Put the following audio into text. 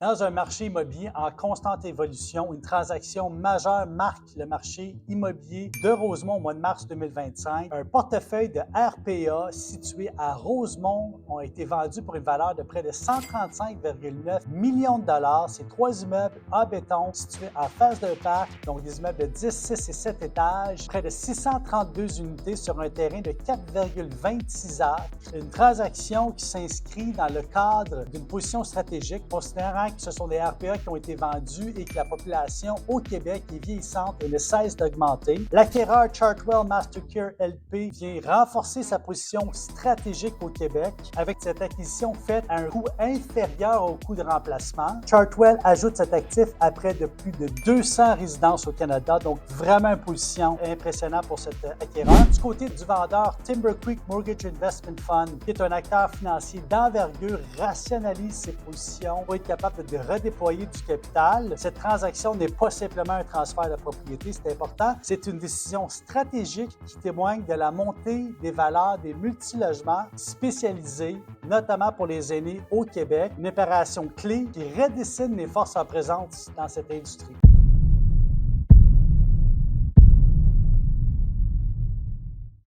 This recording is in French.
Dans un marché immobilier en constante évolution, une transaction majeure marque le marché immobilier de Rosemont au mois de mars 2025. Un portefeuille de RPA situé à Rosemont ont été vendus pour une valeur de près de 135,9 millions de dollars. Ces trois immeubles en béton situés en face d'un parc, donc des immeubles de 10, 6 et 7 étages, près de 632 unités sur un terrain de 4,26 acres. Une transaction qui s'inscrit dans le cadre d'une position stratégique, considérant que ce sont des RPA qui ont été vendus et que la population au Québec est vieillissante et ne cesse d'augmenter. L'acquéreur Chartwell MasterCare LP vient renforcer sa position stratégique au Québec avec cette acquisition faite à un coût inférieur au coût de remplacement. Chartwell ajoute cet actif à près de plus de 200 résidences au Canada, donc vraiment une position impressionnante pour cet acquéreur. Du côté du vendeur, Timber Creek Mortgage Investment Fund, qui est un acteur financier d'envergure, rationalise ses positions pour être capable de redéployer du capital. Cette transaction n'est pas simplement un transfert de propriété, c'est important. C'est une décision stratégique qui témoigne de la montée des valeurs des multilogements spécialisés, notamment pour les aînés au Québec. Une opération clé qui redessine les forces en présence dans cette industrie.